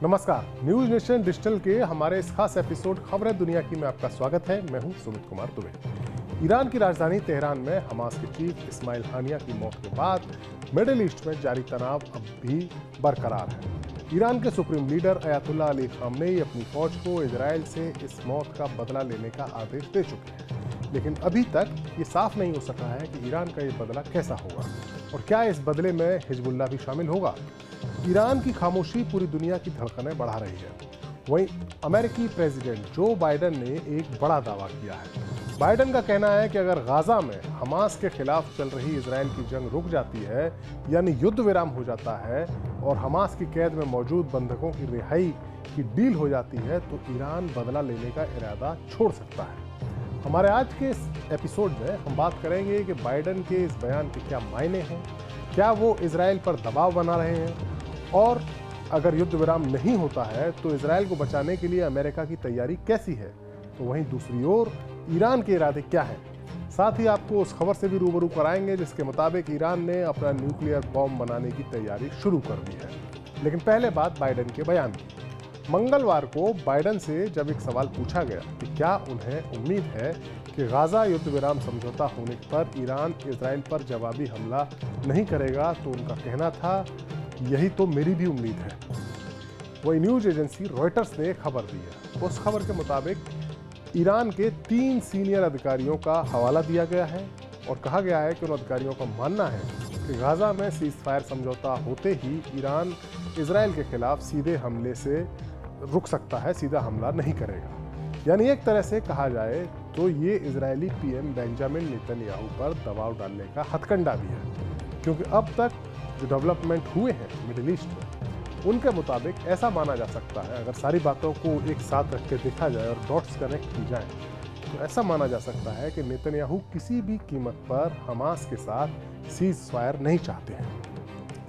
नमस्कार, news nation digital के हमारे इस खास एपिसोड खबरें दुनिया की में आपका स्वागत है। मैं हूं सुमित कुमार दुबे। ईरान की राजधानी तेहरान में हमास के चीफ इस्माइल हानिया की मौत के बाद मिडिल ईस्ट में जारी तनाव अब भी बरकरार है। ईरान के supreme leader Ayatollah Ali Khamenei अपनी फौज को इजराइल से इस मौत का बदला लेने का आदेश दे चुके हैं, लेकिन अभी तक ये साफ नहीं हो सका है कि ईरान का ये बदला कैसा होगा और क्या इस बदले में हिजबुल्लाह भी शामिल होगा। ईरान की खामोशी पूरी दुनिया की धड़कनें बढ़ा रही है। वहीं अमेरिकी प्रेसिडेंट जो बाइडेन ने एक बड़ा दावा किया है। बाइडेन का कहना है कि अगर गाजा में हमास के खिलाफ चल रही इजराइल की जंग रुक जाती है, यानी युद्ध विराम हो जाता है और हमास की कैद में मौजूद बंधकों की रिहाई की डील हो जाती है, तो ईरान बदला लेने का इरादा छोड़ सकता है। हमारे आज के इस एपिसोड में हम बात करेंगे कि बाइडेन के इस बयान के क्या मायने हैं, क्या वो इजराइल पर दबाव बना रहे हैं, और अगर युद्ध विराम नहीं होता है तो इजराइल को बचाने के लिए अमेरिका की तैयारी कैसी है। तो वहीं दूसरी ओर ईरान के इरादे क्या हैं। साथ ही आपको उस खबर से भी रूबरू कराएंगे जिसके मुताबिक ईरान ने अपना न्यूक्लियर बॉम्ब बनाने की तैयारी शुरू कर दी है। लेकिन पहले बात बाइडेन के बयान की। मंगलवार को बाइडेन से जब एक सवाल पूछा गया कि क्या उन्हें उम्मीद है कि गाजा युद्ध विराम समझौता होने पर ईरान इजराइल पर जवाबी हमला नहीं करेगा, तो उनका कहना था, यही तो मेरी भी उम्मीद है। वही न्यूज एजेंसी रॉयटर्स ने खबर दी है। उस खबर के मुताबिक ईरान के 3 सीनियर अधिकारियों का हवाला दिया गया है और कहा गया है कि उन अधिकारियों का मानना है कि गाजा में सीज फायर समझौता होते ही ईरान इजराइल के खिलाफ सीधे हमले से रुक सकता है, सीधा हमला नहीं करेगा। यानी एक तरह से कहा जाए तो ये इजरायली पीएम बेंजामिन नेतन्याहू पर दबाव डालने का हथकंडा भी है, क्योंकि अब तक जो डेवलपमेंट हुए हैं मिडिल ईस्ट में, उनके मुताबिक ऐसा माना जा सकता है, अगर सारी बातों को एक साथ रख के देखा जाए और डॉट्स कनेक्ट की जाए, तो ऐसा माना जा सकता है कि नेतन्याहू किसी भी कीमत पर हमास के साथ सीज फायर नहीं चाहते हैं।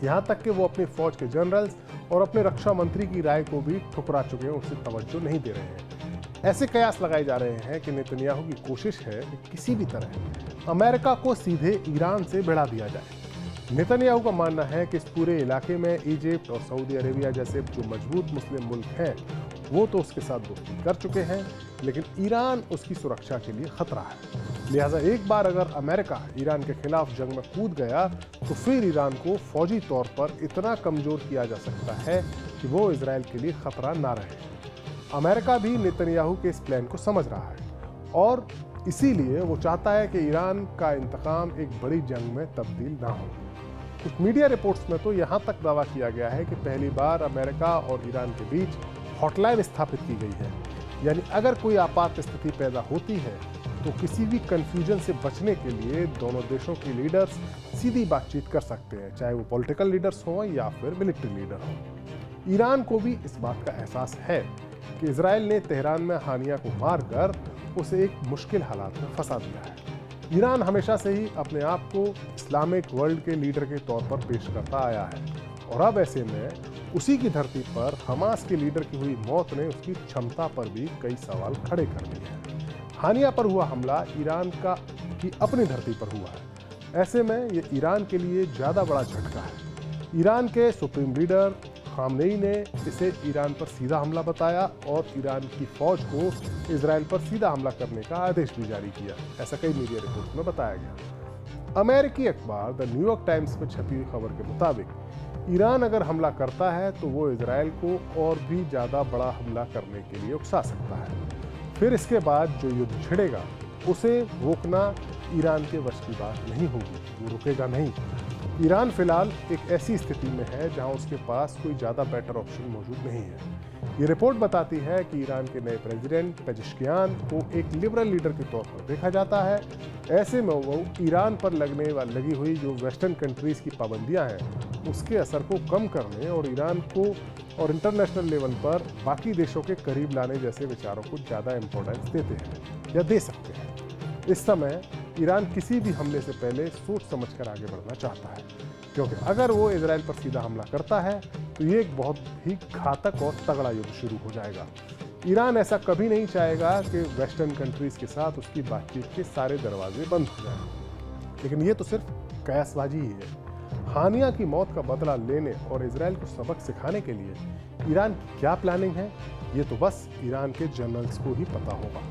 यहाँ तक कि वो अपनी फौज के जनरल्स और अपने रक्षा मंत्री की राय को भी ठुकरा चुके हैं, उससे तवज्जो नहीं दे रहे हैं। ऐसे कयास लगाए जा रहे हैं कि नेतन्याहू की कोशिश है कि किसी भी तरह अमेरिका को सीधे ईरान से भिड़ा दिया जाए। नेतन्याहू का मानना है कि इस पूरे इलाके में इजिप्ट और सऊदी अरेबिया जैसे जो मजबूत मुस्लिम मुल्क हैं, वो तो उसके साथ दोस्ती कर चुके हैं, लेकिन ईरान उसकी सुरक्षा के लिए खतरा है। लिहाजा एक बार अगर अमेरिका ईरान के खिलाफ जंग में कूद गया तो फिर ईरान को फौजी तौर पर इतना कमजोर किया जा सकता है कि वो इजराइल के लिए खतरा ना रहे। अमेरिका भी नेतन्याहू के इस प्लान को समझ रहा है और इसीलिए वो चाहता है कि ईरान का इंतकाम एक बड़ी जंग में तब्दील ना हो। कुछ मीडिया रिपोर्ट्स में तो यहाँ तक दावा किया गया है कि पहली बार अमेरिका और ईरान के बीच हॉटलाइन स्थापित की गई है, यानी अगर कोई आपात स्थिति पैदा होती है तो किसी भी कंफ्यूजन से बचने के लिए दोनों देशों के लीडर्स सीधी बातचीत कर सकते हैं, चाहे वो पॉलिटिकल लीडर्स हों या फिर मिलिट्री लीडर हों। ईरान को भी इस बात का एहसास है कि इजराइल ने तेहरान में हानिया को मारकर उसे एक मुश्किल हालात में फंसा दिया है। ईरान हमेशा से ही अपने आप को इस्लामिक वर्ल्ड के लीडर के तौर पर पेश करता आया है और अब ऐसे में उसी की धरती पर हमास के लीडर की हुई मौत ने उसकी क्षमता पर भी कई सवाल खड़े कर दिए हैं। हानिया पर हुआ हमला ईरान की अपनी धरती पर हुआ है। ऐसे में ये ईरान के लिए ज़्यादा बड़ा झटका है। ईरान के सुप्रीम लीडर खामनेई ने इसे ईरान पर सीधा हमला बताया और ईरान की फौज को इजराइल पर सीधा हमला करने का आदेश भी जारी किया, ऐसा कई मीडिया रिपोर्ट्स में बताया गया। अमेरिकी अखबार द न्यूयॉर्क टाइम्स में छपी हुई खबर के मुताबिक ईरान अगर हमला करता है तो वो इजराइल को और भी ज़्यादा बड़ा हमला करने के लिए उकसा सकता है। फिर इसके बाद जो युद्ध छिड़ेगा उसे रोकना ईरान के वश की बात नहीं होगी, वो रुकेगा नहीं। ईरान फिलहाल एक ऐसी स्थिति में है जहां उसके पास कोई ज़्यादा बेटर ऑप्शन मौजूद नहीं है। ये रिपोर्ट बताती है कि ईरान के नए प्रेसिडेंट पेजेश्कियान को एक लिबरल लीडर के तौर पर देखा जाता है। ऐसे में वो ईरान पर लगी हुई जो वेस्टर्न कंट्रीज़ की पाबंदियां हैं उसके असर को कम करने और ईरान को और इंटरनेशनल लेवल पर बाकी देशों के करीब लाने जैसे विचारों को ज़्यादा इम्पोर्टेंस देते हैं या दे सकते हैं। इस समय ईरान किसी भी हमले से पहले सोच समझकर आगे बढ़ना चाहता है, क्योंकि अगर वो इजराइल पर सीधा हमला करता है तो ये एक बहुत ही घातक और तगड़ा युद्ध शुरू हो जाएगा। ईरान ऐसा कभी नहीं चाहेगा कि वेस्टर्न कंट्रीज़ के साथ उसकी बातचीत के सारे दरवाजे बंद हो जाएं, लेकिन ये तो सिर्फ कयासबाजी ही है। हानिया की मौत का बदला लेने और इजराइल को सबक सिखाने के लिए ईरान की क्या प्लानिंग है, ये तो बस ईरान के जनरल्स को ही पता होगा।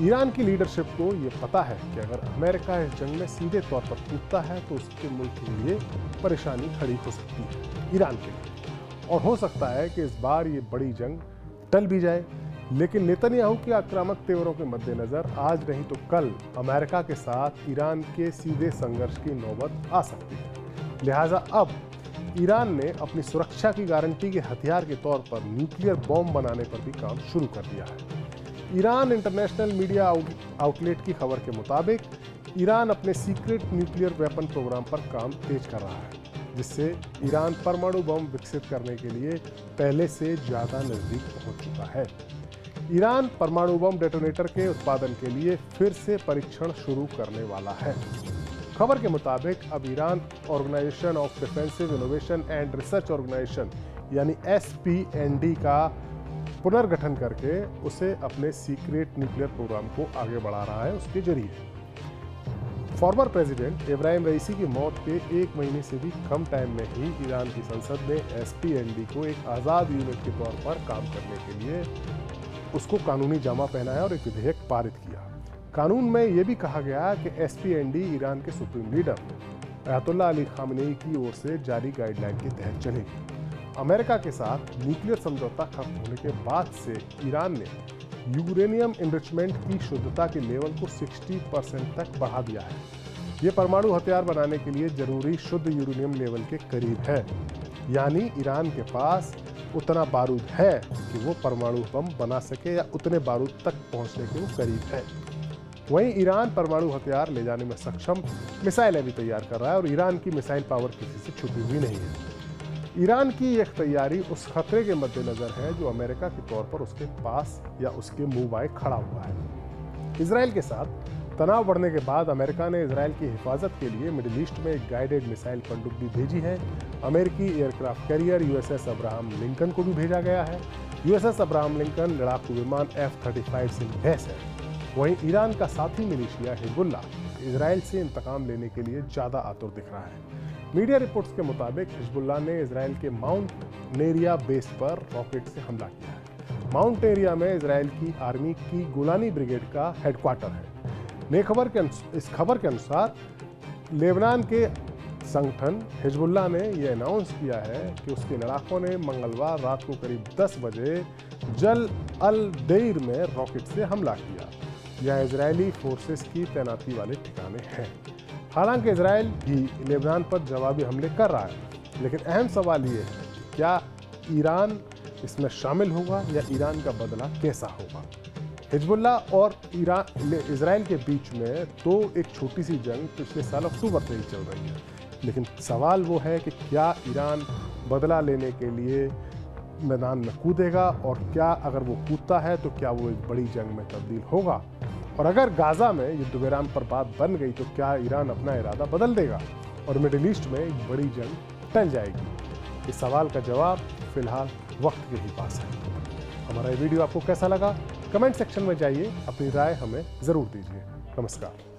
ईरान की लीडरशिप को ये पता है कि अगर अमेरिका इस जंग में सीधे तौर पर कूदता है तो उसके मुल्क के लिए परेशानी खड़ी हो सकती है, ईरान के लिए। और हो सकता है कि इस बार ये बड़ी जंग टल भी जाए, लेकिन नेतन्याहू के आक्रामक तेवरों के मद्देनजर आज नहीं तो कल अमेरिका के साथ ईरान के सीधे संघर्ष की नौबत आ सकती है। लिहाजा अब ईरान ने अपनी सुरक्षा की गारंटी के हथियार के तौर पर न्यूक्लियर बॉम्ब बनाने पर भी काम शुरू कर दिया है। ईरान इंटरनेशनल मीडिया आउटलेट की खबर के मुताबिक ईरान अपने सीक्रेट न्यूक्लियर वेपन प्रोग्राम पर काम तेज कर रहा है, जिससे ईरान परमाणु बम विकसित करने के लिए पहले से ज्यादा नजदीक पहुंच चुका है। ईरान परमाणु बम डेटोनेटर के उत्पादन के लिए फिर से परीक्षण शुरू करने वाला है। खबर के मुताबिक अब Iran organisation of defensive innovation and research organisation यानी SPND का पुनर्गठन करके उसे अपने सीक्रेट न्यूक्लियर प्रोग्राम को आगे बढ़ा रहा है उसके जरिए। फॉर्मर प्रेसिडेंट इब्राहिम रईसी की मौत के 1 महीने से भी कम टाइम में ही ईरान की संसद ने SPND को एक आज़ाद यूनिट के तौर पर काम करने के लिए उसको कानूनी जामा पहनाया और एक विधेयक पारित किया। कानून में यह भी कहा गया कि SPND ईरान के supreme leader Ayatollah Ali Khamenei की ओर से जारी गाइडलाइन के तहत चलेगी। अमेरिका के साथ न्यूक्लियर समझौता खत्म होने के बाद से ईरान ने यूरेनियम इनरिचमेंट की शुद्धता के लेवल को 60% तक बढ़ा दिया है। ये परमाणु हथियार बनाने के लिए जरूरी शुद्ध यूरेनियम लेवल के करीब है, यानी ईरान के पास उतना बारूद है कि वो परमाणु बम बना सके या उतने बारूद तक पहुंचने के वो करीब है। वहीं ईरान परमाणु हथियार ले जाने में सक्षम मिसाइलें भी तैयार कर रहा है और ईरान की मिसाइल पावर किसी से छुपी हुई नहीं है। ईरान की यह तैयारी उस खतरे के मद्देनजर है जो अमेरिका के तौर पर उसके पास या उसके मुंह बाएं खड़ा हुआ है। इजराइल के साथ तनाव बढ़ने के बाद अमेरिका ने इजराइल की हिफाजत के लिए मिडिल ईस्ट में एक गाइडेड मिसाइल पनडुब्बी भेजी है। अमेरिकी aircraft carrier USS Abraham Lincoln को भी भेजा गया है। USS अब्राहम लिंकन लड़ाकू विमान F-35 से लैस है। वहीं ईरान का साथी मिलिशिया हिजबुल्लाह इजराइल से इंतकाम लेने के लिए ज्यादा आतुर दिख रहा है। मीडिया रिपोर्ट्स के मुताबिक हिजबुल्लाह ने इजराइल के माउंट नेरिया बेस पर रॉकेट से हमला किया है। माउंट नेरिया में इजराइल की आर्मी की गोलानी ब्रिगेड का हेडक्वार्टर है। इस खबर के अनुसार लेबनान के संगठन हिजबुल्लाह ने यह अनाउंस किया है कि उसके लड़ाकों ने मंगलवार रात को करीब 10 बजे जल अल देर में रॉकेट से हमला किया। यह इजरायली फोर्सेस की तैनाती वाले ठिकाने हैं। हालांकि इजराइल भी लेबनान पर जवाबी हमले कर रहा है, लेकिन अहम सवाल ये है कि क्या ईरान इसमें शामिल होगा या ईरान का बदला कैसा होगा। हिजबुल्लाह और इजराइल के बीच में तो एक छोटी सी जंग पिछले साल अक्टूबर से ही चल रही है, लेकिन सवाल वो है कि क्या ईरान बदला लेने के लिए मैदान में कूदेगा और क्या अगर वो कूदता है तो क्या वो एक बड़ी जंग में तब्दील होगा, और अगर गाजा में युद्ध विराम पर बात बन गई तो क्या ईरान अपना इरादा बदल देगा और मिडिल ईस्ट में एक बड़ी जंग टल जाएगी। इस सवाल का जवाब फिलहाल वक्त के ही पास है। हमारा ये वीडियो आपको कैसा लगा, कमेंट सेक्शन में जाइए, अपनी राय हमें ज़रूर दीजिए। नमस्कार।